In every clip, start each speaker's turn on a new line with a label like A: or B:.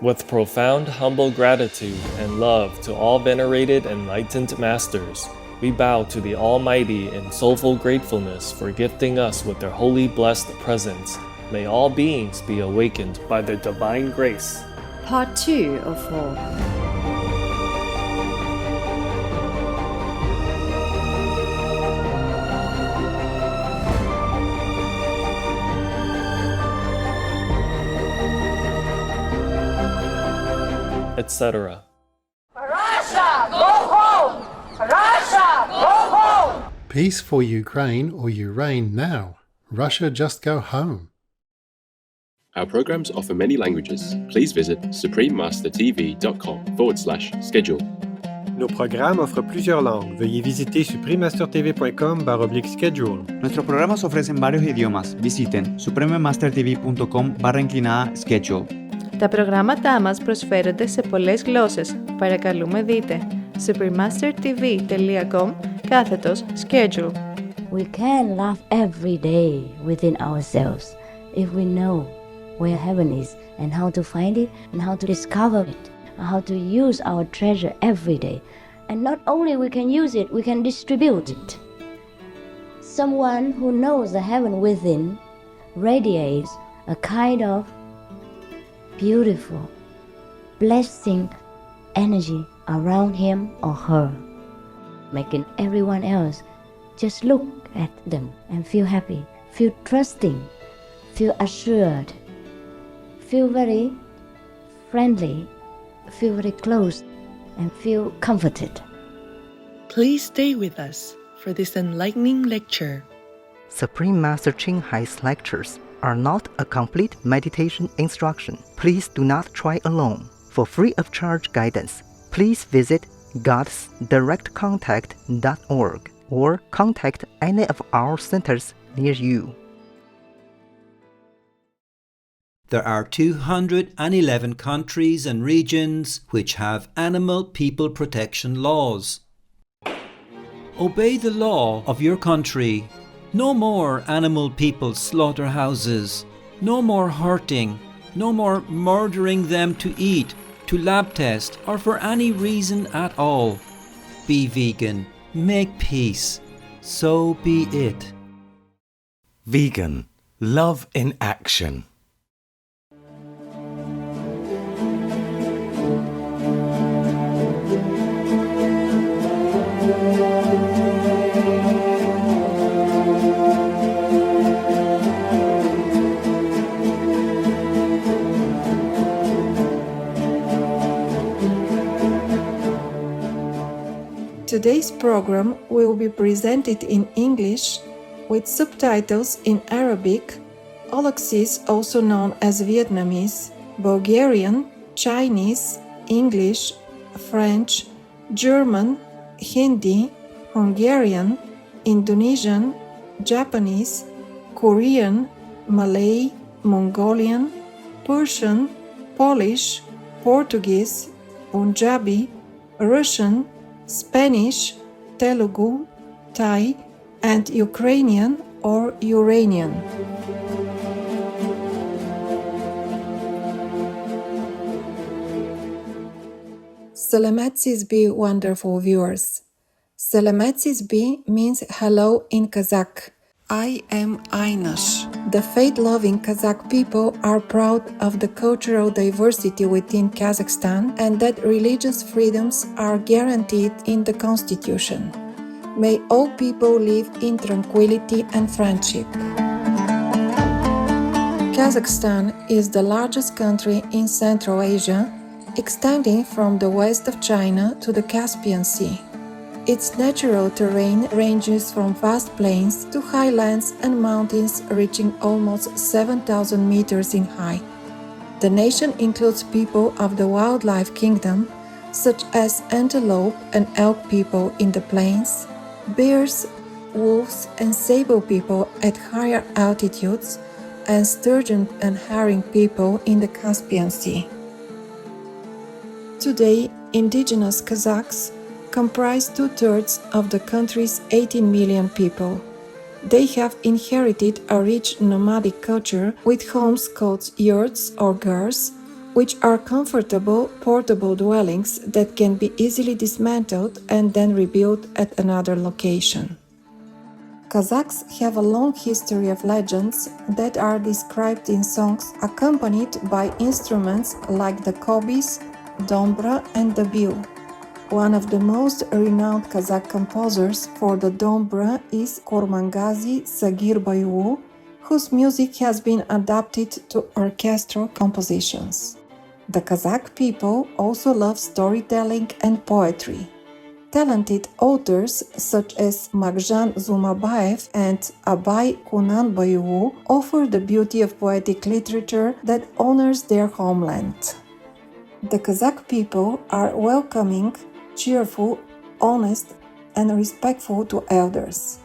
A: With profound humble gratitude and love to all venerated enlightened masters, we bow to the Almighty in soulful gratefulness for gifting us with their holy blessed presence. May all beings be awakened by their divine grace.
B: Part 2 of 4.
A: Etc.
C: Russia, go home! Russia, go home!
D: Peace for Ukraine or you reign now. Russia just go home.
E: Our programs offer many languages. Please visit suprememastertv.com/schedule.
F: Nos programmes offrent plusieurs langues. Veuillez visiter suprememastertv.com/schedule.
G: Nuestros programas ofrecen varios idiomas. Visiten suprememastertv.com/schedule.
B: Τα προγράμματά μας προσφέρονται σε πολλές γλώσσες. Παρακαλούμε δείτε suprememastertv.com/schedule.
H: We can love every day within ourselves if we know where heaven is and how to find it and how to discover it and how to use our treasure every day. And not only we can use it, we can distribute it. Someone who knows the heaven within radiates a kind of beautiful, blessing energy around him or her, making everyone else just look at them and feel happy, feel trusting, feel assured, feel very friendly, feel very close, and feel comforted.
I: Please stay with us for this enlightening lecture.
J: Supreme Master Ching Hai's lectures are not a complete meditation instruction. Please do not try alone. For free of charge guidance, please visit godsdirectcontact.org or contact any of our centers near you.
K: There are 211 countries and regions which have animal people protection laws. Obey the law of your country. No more animal people slaughterhouses. No more hurting. No more murdering them to eat, to lab test, or for any reason at all. Be vegan. Make peace. So be it.
L: Vegan. Love in action.
M: Today's program will be presented in English with subtitles in Arabic, Aulacese also known as Vietnamese, Bulgarian, Chinese, English, French, German, Hindi, Hungarian, Indonesian, Japanese, Korean, Malay, Mongolian, Persian, Polish, Portuguese, Punjabi, Russian, Spanish, Telugu, Thai, and Ukrainian or Uranian. Selamat Sizbi, wonderful viewers. Selamat Sizbi means hello in Kazakh. I am Aynash. The faith-loving Kazakh people are proud of the cultural diversity within Kazakhstan and that religious freedoms are guaranteed in the constitution. May all people live in tranquility and friendship. Kazakhstan is the largest country in Central Asia, extending from the west of China to the Caspian Sea. Its natural terrain ranges from vast plains to highlands and mountains reaching almost 7,000 meters in height. The nation includes people of the wildlife kingdom, such as antelope and elk people in the plains, bears, wolves and sable people at higher altitudes, and sturgeon and herring people in the Caspian Sea. Today, indigenous Kazakhs comprise 2/3 of the country's 18 million people. They have inherited a rich nomadic culture with homes called yurts or gurs, which are comfortable, portable dwellings that can be easily dismantled and then rebuilt at another location. Kazakhs have a long history of legends that are described in songs accompanied by instruments like the kobis, dombra, and the biu. One of the most renowned Kazakh composers for the dombra is Kormangazi Sagirbayevu, whose music has been adapted to orchestral compositions. The Kazakh people also love storytelling and poetry. Talented authors such as Magjan Zumabayev and Abay Kunanbayevu offer the beauty of poetic literature that honors their homeland. The Kazakh people are welcoming, cheerful, honest, and respectful to elders.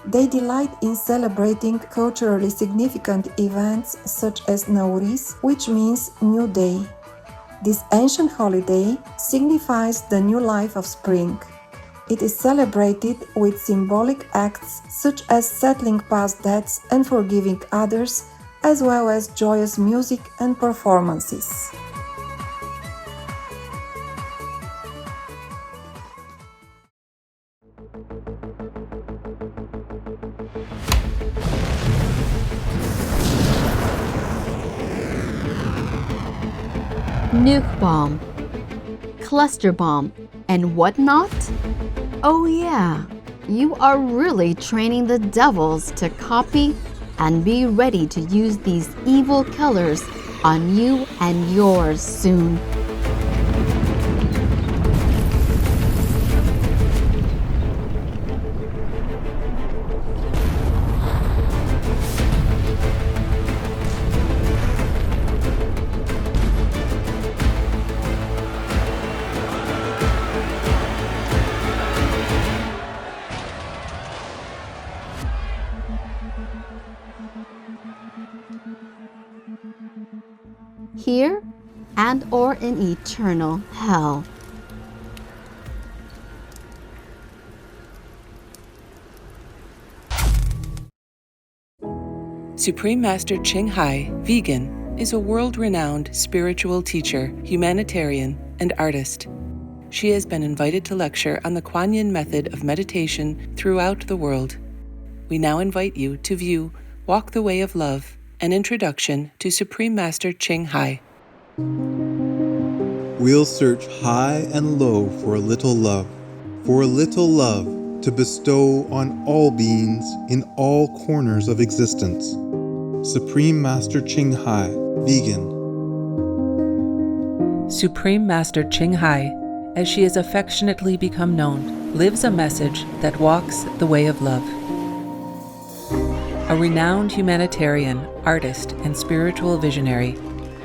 M: They delight in celebrating culturally significant events such as Nowruz, which means New Day. This ancient holiday signifies the new life of spring. It is celebrated with symbolic acts such as settling past debts and forgiving others, as well as joyous music and performances.
N: Nuke bomb, cluster bomb, and whatnot? Oh yeah, you are really training the devils to copy and be ready to use these evil killers on you and yours soon. Here and or in eternal hell.
O: Supreme Master Ching Hai, vegan, is a world-renowned spiritual teacher, humanitarian, and artist. She has been invited to lecture on the Kuan Yin method of meditation throughout the world. We now invite you to view Walk the Way of Love, an introduction to Supreme Master Ching Hai.
P: We'll search high and low for a little love to bestow on all beings in all corners of existence. Supreme Master Ching Hai, vegan.
O: Supreme Master Ching Hai, as she has affectionately become known, lives a message that walks the way of love. A renowned humanitarian, artist, and spiritual visionary,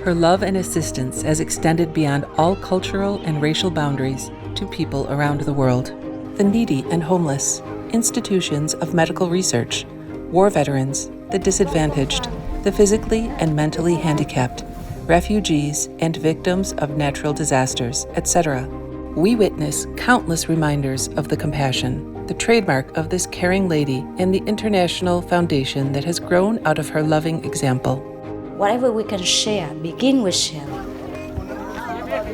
O: her love and assistance has extended beyond all cultural and racial boundaries to people around the world. The needy and homeless, institutions of medical research, war veterans, the disadvantaged, the physically and mentally handicapped, refugees and victims of natural disasters, etc. We witness countless reminders of the compassion, the trademark of this caring lady, and the international foundation that has grown out of her loving example.
H: Whatever we can share, begin with sharing.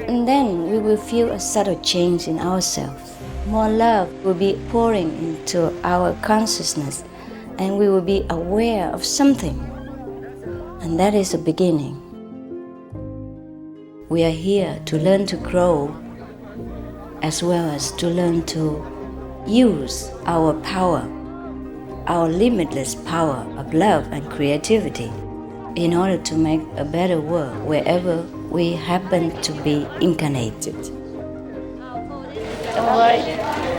H: And then we will feel a subtle change in ourselves. More love will be pouring into our consciousness, and we will be aware of something. And that is a beginning. We are here to learn to grow, as well as to learn to use our power, our limitless power of love and creativity, in order to make a better world wherever we happen to be incarnated. Don't worry,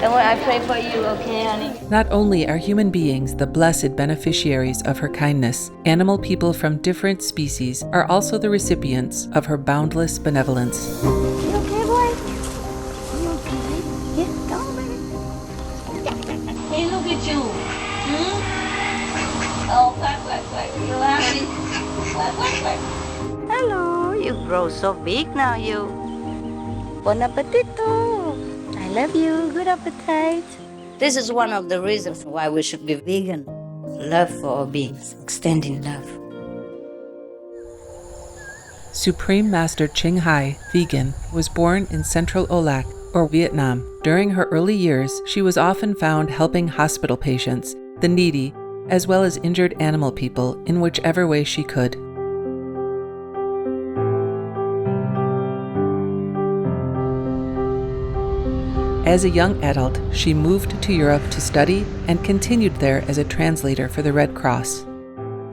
H: I pray for you, okay, honey?
O: Not only are human beings the blessed beneficiaries of her kindness, animal people from different species are also the recipients of her boundless benevolence.
H: You okay, boy? You okay? Yeah, come on, baby. Hey, look at you. Oh, quack. You happy? Quack. Hello, you grow so big now, you. Bon appetito. I love you. Good appetite. This is one of the reasons why we should be vegan. Love for all beings, extending love.
O: Supreme Master Ching Hai, vegan, was born in Central Olac, or Vietnam. During her early years, she was often found helping hospital patients, the needy, as well as injured animal people in whichever way she could. As a young adult, she moved to Europe to study and continued there as a translator for the Red Cross.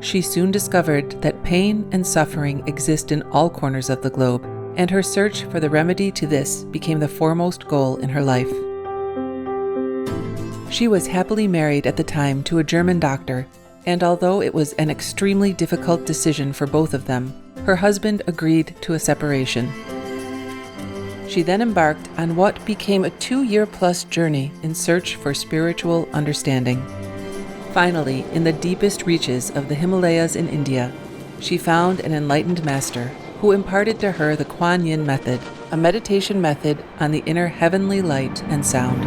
O: She soon discovered that pain and suffering exist in all corners of the globe, and her search for the remedy to this became the foremost goal in her life. She was happily married at the time to a German doctor, and although it was an extremely difficult decision for both of them, her husband agreed to a separation. She then embarked on what became a 2-year-plus journey in search for spiritual understanding. Finally, in the deepest reaches of the Himalayas in India, she found an enlightened master who imparted to her the Kuan Yin method, a meditation method on the inner heavenly light and sound.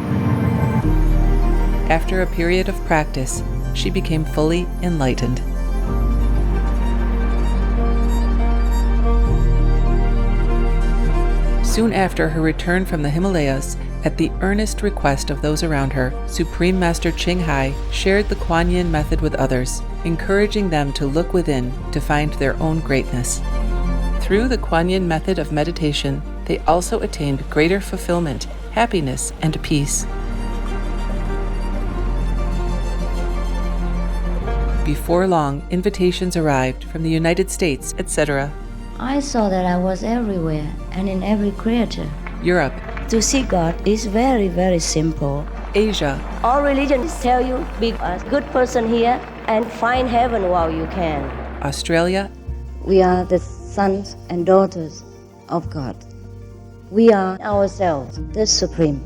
O: After a period of practice, she became fully enlightened. Soon after her return from the Himalayas, at the earnest request of those around her, Supreme Master Ching Hai shared the Kuan Yin method with others, encouraging them to look within to find their own greatness. Through the Kuan Yin method of meditation, they also attained greater fulfillment, happiness, and peace. Before long, invitations arrived from the United States, etc.
H: I saw that I was everywhere and in every creature.
O: Europe.
H: To see God is very, very simple.
O: Asia.
H: All religions tell you, be a good person here and find heaven while you can.
O: Australia.
H: We are the sons and daughters of God. We are ourselves, the Supreme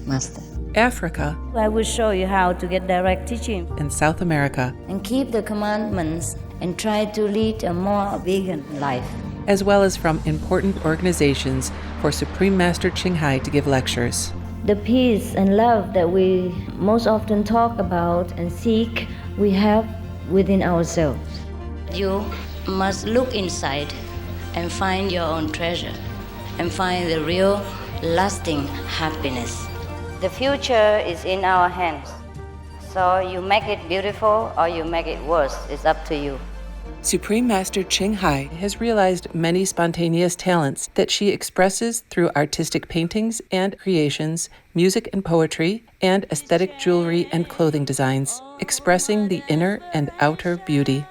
H: Master.
O: Africa.
H: I will show you how to get direct teaching.
O: And South America.
H: And keep the commandments and try to lead a more vegan life.
O: As well as from important organizations for Supreme Master Ching Hai to give lectures.
H: The peace and love that we most often talk about and seek, we have within ourselves. You must look inside and find your own treasure and find the real, lasting happiness. The future is in our hands. So you make it beautiful or you make it worse. It's up to you.
O: Supreme Master Ching Hai has realized many spontaneous talents that she expresses through artistic paintings and creations, music and poetry, and aesthetic jewelry and clothing designs, expressing the inner and outer beauty.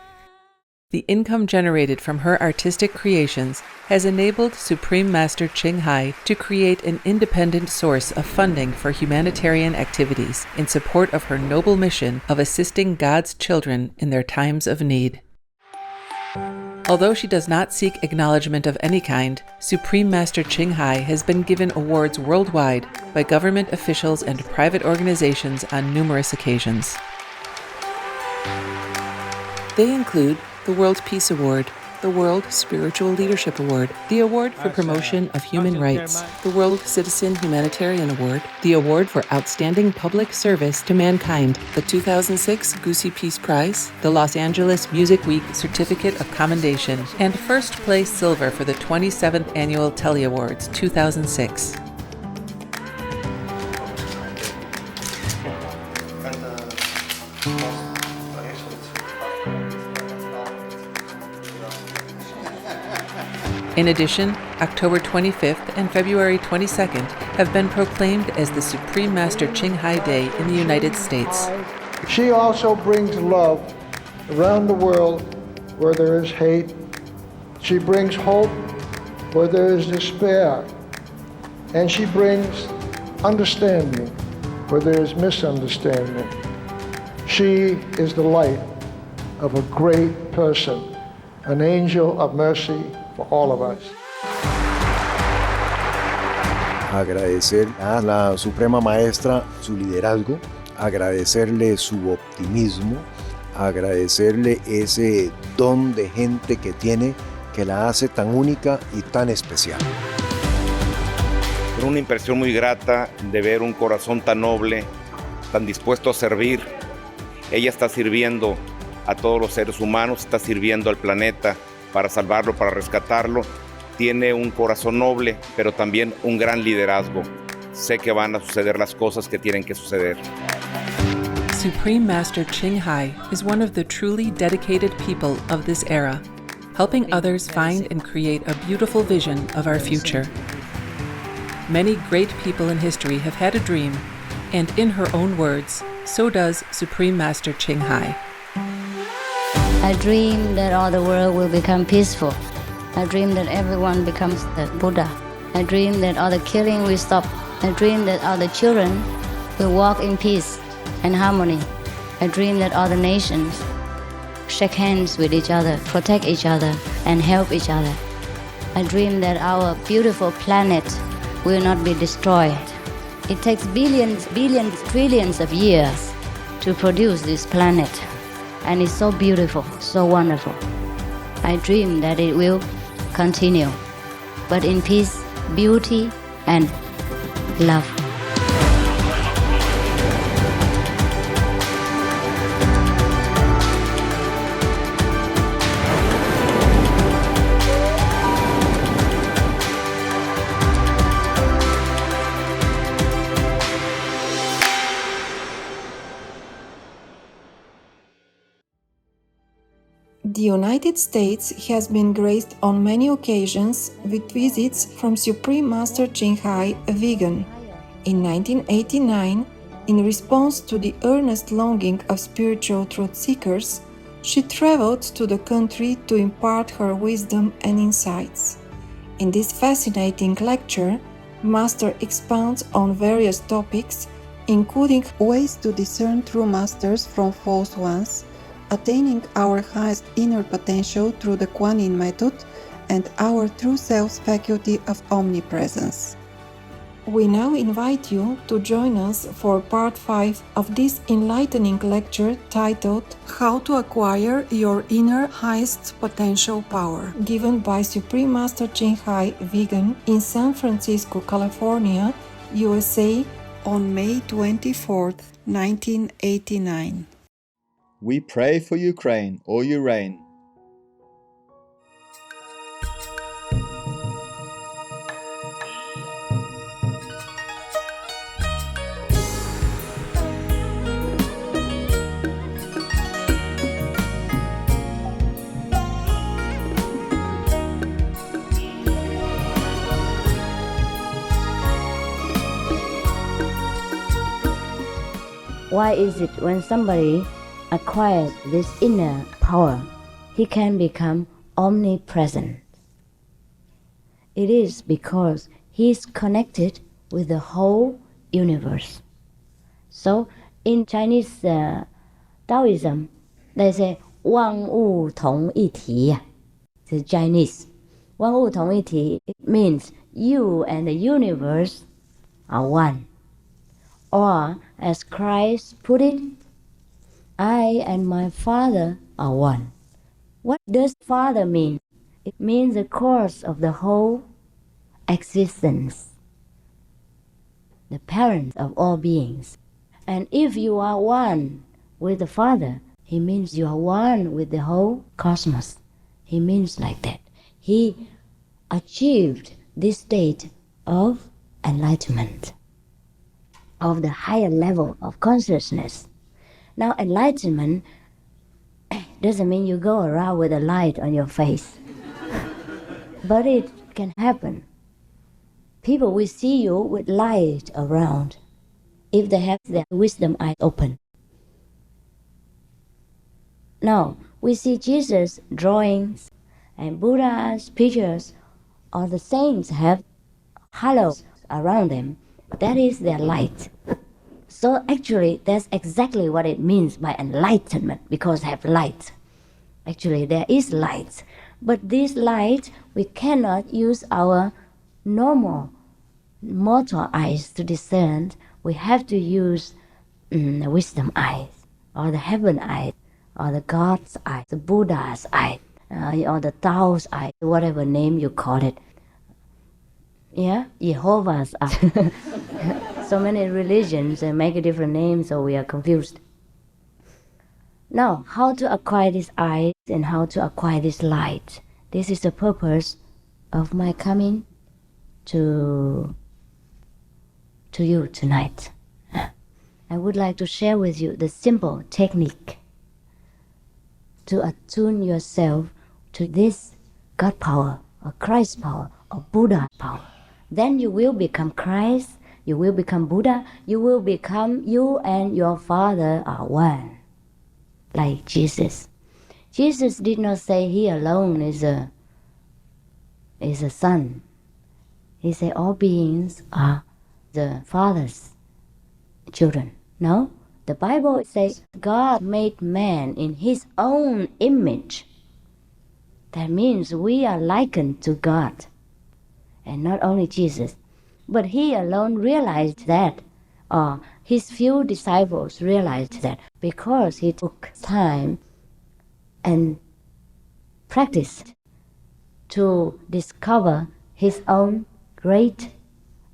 O: The income generated from her artistic creations has enabled Supreme Master Ching Hai to create an independent source of funding for humanitarian activities in support of her noble mission of assisting God's children in their times of need. Although she does not seek acknowledgement of any kind, Supreme Master Ching Hai has been given awards worldwide by government officials and private organizations on numerous occasions. They include the World Peace Award, the World Spiritual Leadership Award, the Award for Promotion of Human Rights, the World Citizen Humanitarian Award, the Award for Outstanding Public Service to Mankind, the 2006 Gucci Peace Prize, the Los Angeles Music Week Certificate of Commendation, and first place silver for the 27th Annual Telly Awards 2006. In addition, October 25th and February 22nd have been proclaimed as the Supreme Master Ching Hai Day in the United States.
Q: She also brings love around the world where there is hate. She brings hope where there is despair. And she brings understanding where there is misunderstanding. She is the light of a great person, an angel of mercy for all of us.
R: Agradecer a la Suprema Maestra su liderazgo, agradecerle su optimismo, agradecerle ese don de gente que tiene que la hace tan única y tan especial.
S: Una impresión muy grata de ver un corazón tan noble, tan dispuesto a servir. Ella está sirviendo a todos los seres humanos, está sirviendo al planeta para salvarlo, para rescatarlo. Tiene un corazón noble, pero también un gran liderazgo. Sé que van a suceder las cosas que tienen que suceder.
O: Supreme Master Ching Hai is one of the truly dedicated people of this era, helping others find and create a beautiful vision of our future. Many great people in history have had a dream, and in her own words, so does Supreme Master Ching Hai.
H: I dream that all the world will become peaceful. I dream that everyone becomes the Buddha. I dream that all the killing will stop. I dream that all the children will walk in peace and harmony. I dream that all the nations shake hands with each other, protect each other, and help each other. I dream that our beautiful planet will not be destroyed. It takes billions, trillions of years to produce this planet, and it's so beautiful, so wonderful. I dream that it will continue, but in peace, beauty, and love.
M: The United States has been graced on many occasions with visits from Supreme Master Ching Hai, a vegan. In 1989, in response to the earnest longing of spiritual truth seekers, she traveled to the country to impart her wisdom and insights. In this fascinating lecture, Master expounds on various topics, including ways to discern true masters from false ones, attaining our highest inner potential through the Kuan Yin method, and our true self's faculty of omnipresence. We now invite you to join us for part 5 of this enlightening lecture titled How to Acquire Your Inner Highest Potential Power, given by Supreme Master Ching Hai, vegan, in San Francisco, California, USA, on May 24, 1989.
T: We pray for Ukraine, or you reign.
H: Why is it when somebody acquires this inner power, he can become omnipresent? It is because he is connected with the whole universe. So in Chinese Taoism, they say 万物同一体. The Chinese 万物同一体, it means you and the universe are one. Or as Christ put it, I and my Father are one. What does Father mean? It means the cause of the whole existence, the parent of all beings. And if you are one with the Father, he means you are one with the whole cosmos. He means like that. He achieved this state of enlightenment, of the higher level of consciousness. Now, enlightenment doesn't mean you go around with a light on your face. But it can happen. People will see you with light around if they have their wisdom eyes open. Now, we see Jesus' drawings and Buddha's pictures, or the saints have halos around them. That is their light. So actually, that's exactly what it means by enlightenment, because they have light. Actually, there is light. But this light, we cannot use our normal mortal eyes to discern. We have to use the wisdom eyes, or the heaven eyes, or the God's eyes, the Buddha's eyes, or the Tao's eyes, whatever name you call it. Yeah, Jehovah's eyes. So many religions make a different name, so we are confused. Now, how to acquire this eyes and how to acquire this light? This is the purpose of my coming to you tonight. I would like to share with you the simple technique to attune yourself to this God power, or Christ power, or Buddha power. Then you will become Christ, you will become Buddha, you will become you and your Father are one, like Jesus. Jesus did not say he alone is a son. He said all beings are the Father's children. No, the Bible says God made man in his own image. That means we are likened to God. And not only Jesus, but he alone realized that, or his few disciples realized that, because he took time and practiced to discover his own great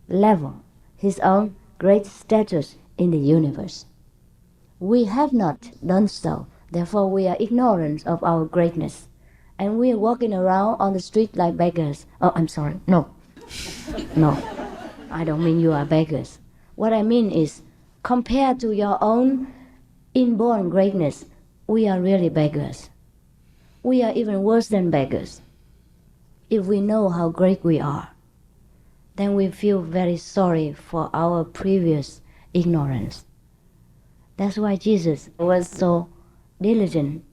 H: level, his own great status in the universe. We have not done so, therefore we are ignorant of our greatness. And we are walking around on the street like beggars. Oh, I'm sorry, no, I don't mean you are beggars. What I mean is, compared to your own inborn greatness, we are really beggars. We are even worse than beggars. If we know how great we are, then we feel very sorry for our previous ignorance. That's why Jesus was so diligent,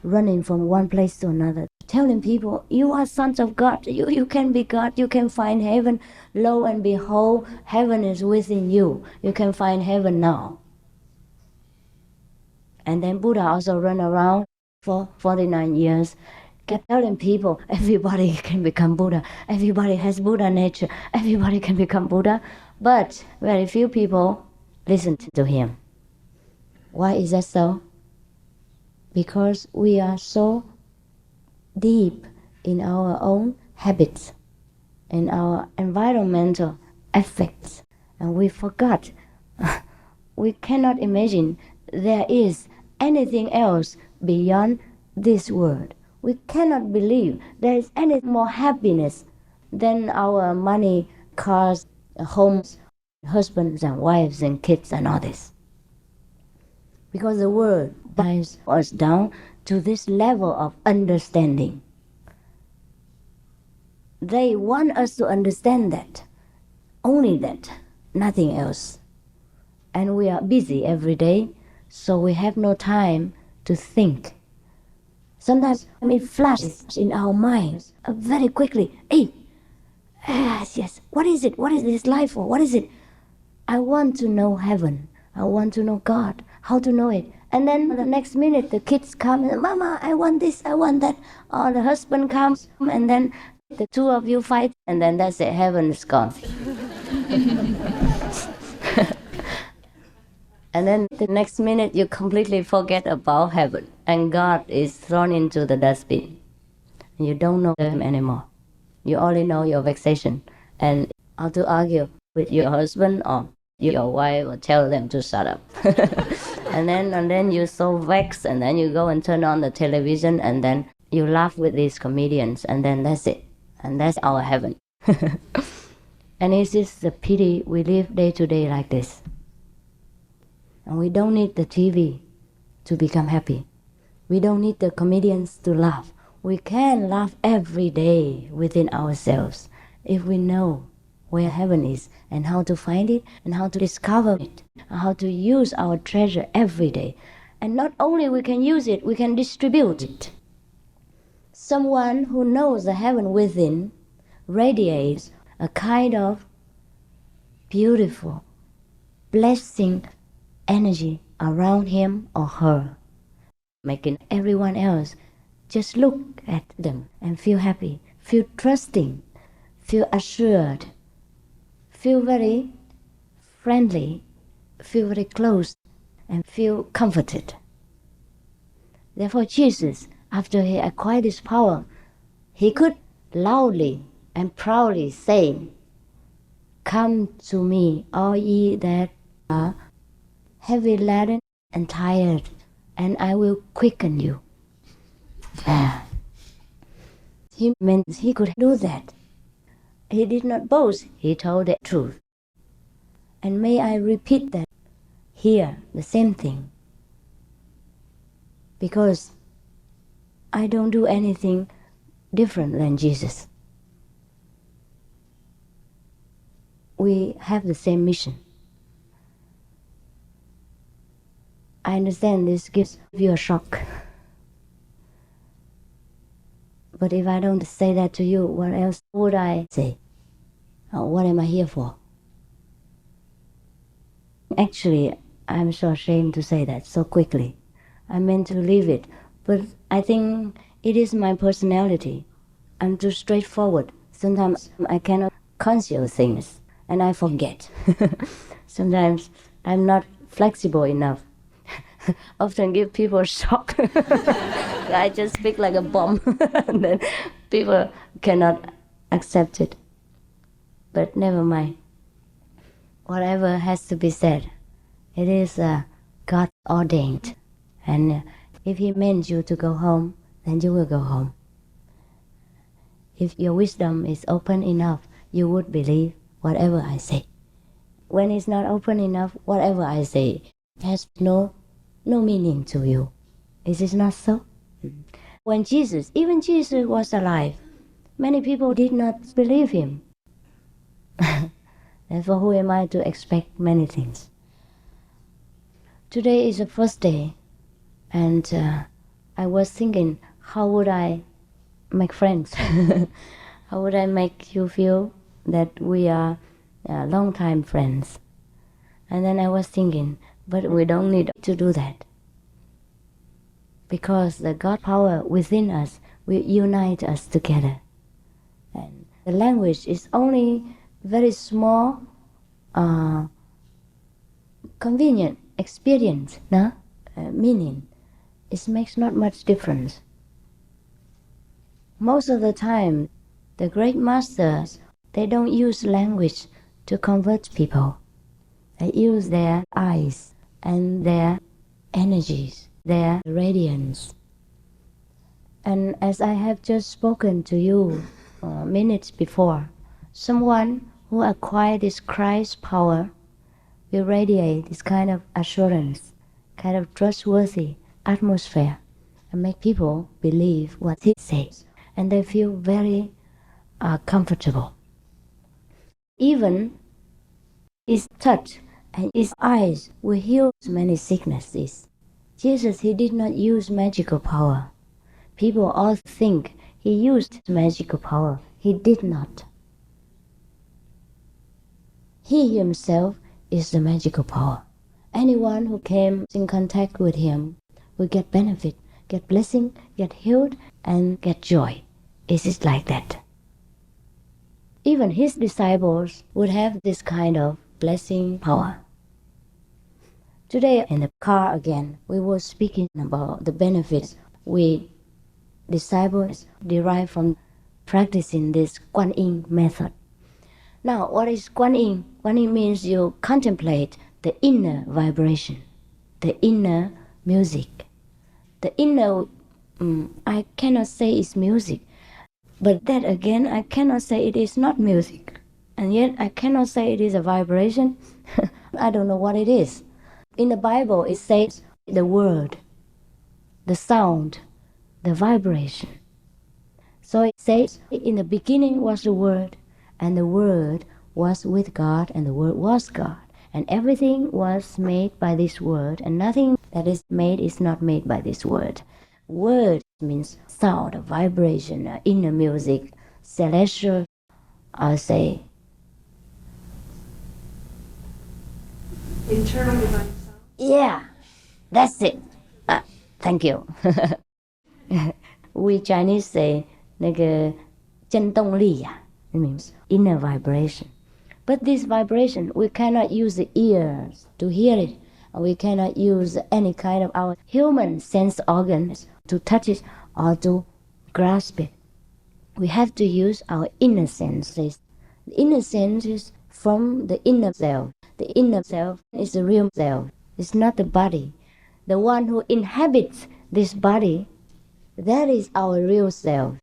H: running from one place to another, telling people, you are sons of God, you can be God, you can find heaven. Lo and behold, heaven is within you. You can find heaven now. And then Buddha also ran around for 49 years, kept telling people, everybody can become Buddha, everybody has Buddha nature, everybody can become Buddha. But very few people listened to him. Why is that so? Because we are so deep in our own habits, in our environmental effects, and we forgot. We cannot imagine there is anything else beyond this world. We cannot believe there is any more happiness than our money, cars, homes, husbands and wives and kids and all this. Because the world binds us down to this level of understanding. They want us to understand that, only that, nothing else. And we are busy every day, so we have no time to think. Sometimes it flashes in our minds very quickly. Hey, yes, what is it? What is this life for? What is it? I want to know heaven. I want to know God. How to know it? And then the next minute the kids come and, Mama, I want this, I want that. Or the husband comes and then the two of you fight and then that's it, heaven is gone. And then the next minute you completely forget about heaven and God is thrown into the dustbin. You don't know him anymore. You only know your vexation and how to argue with your husband or your wife or tell them to shut up. and then you're so vexed and then you go and turn on the television and then you laugh with these comedians and then that's it. And that's our heaven. And it's just the pity we live day to day like this. And we don't need the TV to become happy. We don't need the comedians to laugh. We can laugh every day within ourselves if we know where heaven is and how to find it and how to discover it and how to use our treasure every day. And not only we can use it, we can distribute it. Someone who knows the heaven within radiates a kind of beautiful, blessing energy around him or her, making everyone else just look at them and feel happy, feel trusting, feel assured, feel very friendly, feel very close, and feel comforted. Therefore, Jesus, after he acquired this power, he could loudly and proudly say, "Come to me, all ye that are heavy laden and tired, and I will quicken you." He meant he could do that. He did not boast, he told the truth. And may I repeat that here, the same thing. Because I don't do anything different than Jesus. We have the same mission. I understand this gives you a shock. But if I don't say that to you, what else would I say? What am I here for? Actually, I'm so ashamed to say that so quickly. I meant to leave it, but I think it is my personality. I'm too straightforward. Sometimes I cannot conceal things, and I forget. Sometimes I'm not flexible enough. Often give people a shock. I just speak like a bomb, and then people cannot accept it. But never mind. Whatever has to be said, it is God ordained. And if He meant you to go home, then you will go home. If your wisdom is open enough, you would believe whatever I say. When it's not open enough, whatever I say has no meaning to you. Is it not so? When even Jesus was alive, many people did not believe Him. Therefore, who am I to expect many things? Today is the first day, and I was thinking, how would I make friends? How would I make you feel that we are long-time friends? And then I was thinking, but we don't need to do that. Because the God power within us will unite us together. And the language is only very small, convenient experience, meaning. It makes not much difference. Most of the time, the great masters, they don't use language to convert people. They use their eyes and their energies, their radiance. And as I have just spoken to you minutes before, someone who acquired this Christ power will radiate this kind of assurance, kind of trustworthy atmosphere, and make people believe what he says. And they feel very comfortable. Even his touch and his eyes will heal many sicknesses. Jesus, he did not use magical power. People all think he used magical power. He did not. He himself is the magical power. Anyone who came in contact with him will get benefit, get blessing, get healed, and get joy. It is like that. Even his disciples would have this kind of blessing power. Today in the car again, we were speaking about the benefits we disciples derive from practicing this Kuan Yin method. Now, what is Kuan Yin? Kuan Yin means you contemplate the inner vibration, the inner music. The inner, I cannot say it's music, but that again, I cannot say it is not music. And yet, I cannot say it is a vibration. I don't know what it is. In the Bible, it says the word, the sound, the vibration. So it says, in the beginning was the Word, and the Word was with God, and the Word was God. And everything was made by this Word, and nothing that is made is not made by this Word. Word means sound, vibration, inner music, celestial, I'll say.
B: Internal divine sound?
H: Yeah, that's it. Thank you. We Chinese say, 那个振动力呀, it means inner vibration. But this vibration, we cannot use the ears to hear it. We cannot use any kind of our human sense organs to touch it or to grasp it. We have to use our inner senses. The inner sense is from the inner self. The inner self is the real self. It's not the body. The one who inhabits this body, that is our real self.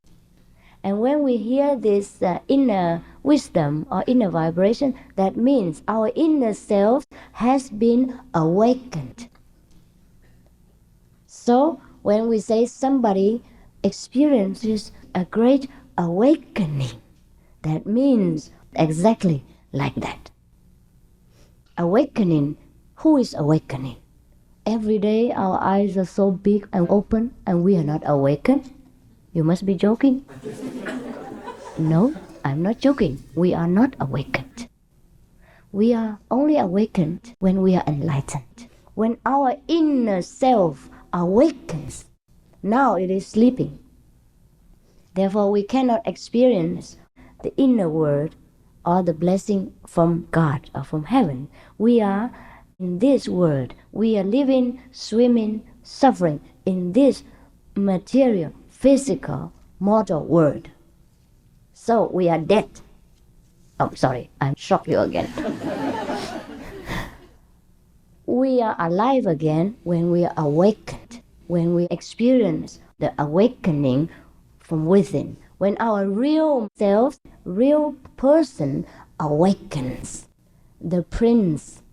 H: And when we hear this inner wisdom or inner vibration, that means our inner self has been awakened. So when we say somebody experiences a great awakening, that means exactly like that. Awakening. Who is awakening? Every day our eyes are so big and open and we are not awakened. You must be joking. No, I'm not joking. We are not awakened. We are only awakened when we are enlightened. When our inner self awakens, now it is sleeping. Therefore, we cannot experience the inner world or the blessing from God or from heaven. We are in this world. We are living, swimming, suffering in this material, physical, mortal world. So we are dead. Oh, sorry, I shocked you again. We are alive again when we are awakened, when we experience the awakening from within, when our real self, real person awakens. The Prince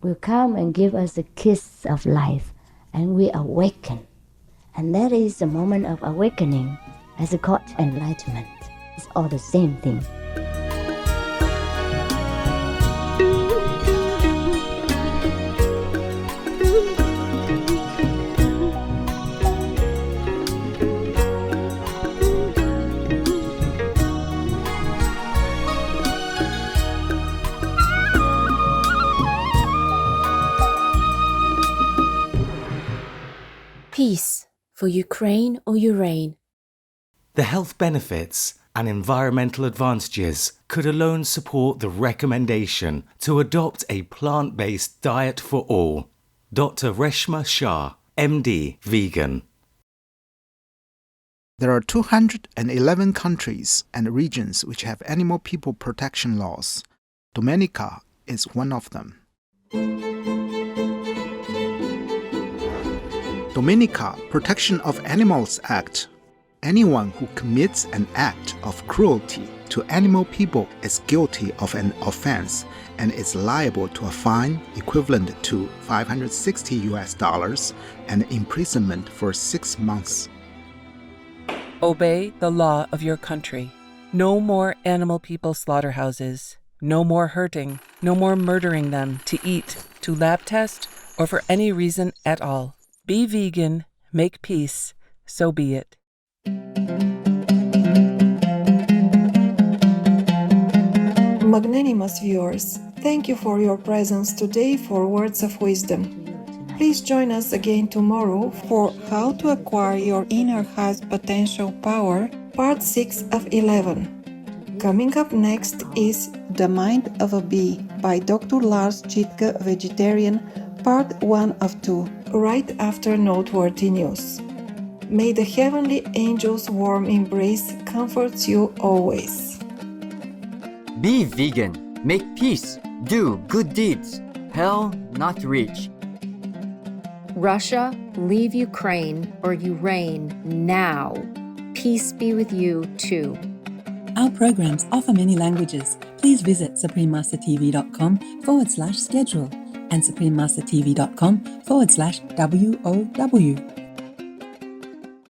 H: will come and give us a kiss of life, and we awaken. And that is the moment of awakening, as a called enlightenment. It's all the same thing.
U: Peace for Ukraine or Urain.
L: The health benefits and environmental advantages could alone support the recommendation to adopt a plant-based diet for all. Dr. Reshma Shah, MD, vegan.
V: There are 211 countries and regions which have animal people protection laws. Dominica is one of them. Dominica Protection of Animals Act. Anyone who commits an act of cruelty to animal people is guilty of an offense and is liable to a fine equivalent to $560 and imprisonment for 6 months.
O: Obey the law of your country. No more animal people slaughterhouses. No more hurting. No more murdering them to eat, to lab test, or for any reason at all. Be vegan, make peace, so be it.
M: Magnanimous viewers, thank you for your presence today for Words of Wisdom. Please join us again tomorrow for How to Acquire Your Inner Highest Potential Power, Part 6 of 11. Coming up next is The Mind of a Bee by Dr. Lars Chitka, Vegetarian, Part 1 of 2, right after Noteworthy News. May the heavenly angels' warm embrace comforts you always.
W: Be vegan, make peace, do good deeds, hell not reach.
U: Russia, leave Ukraine or you reign now. Peace be with you too.
X: Our programs offer many languages. Please visit suprememastertv.com/schedule and suprememastertv.com/WOW.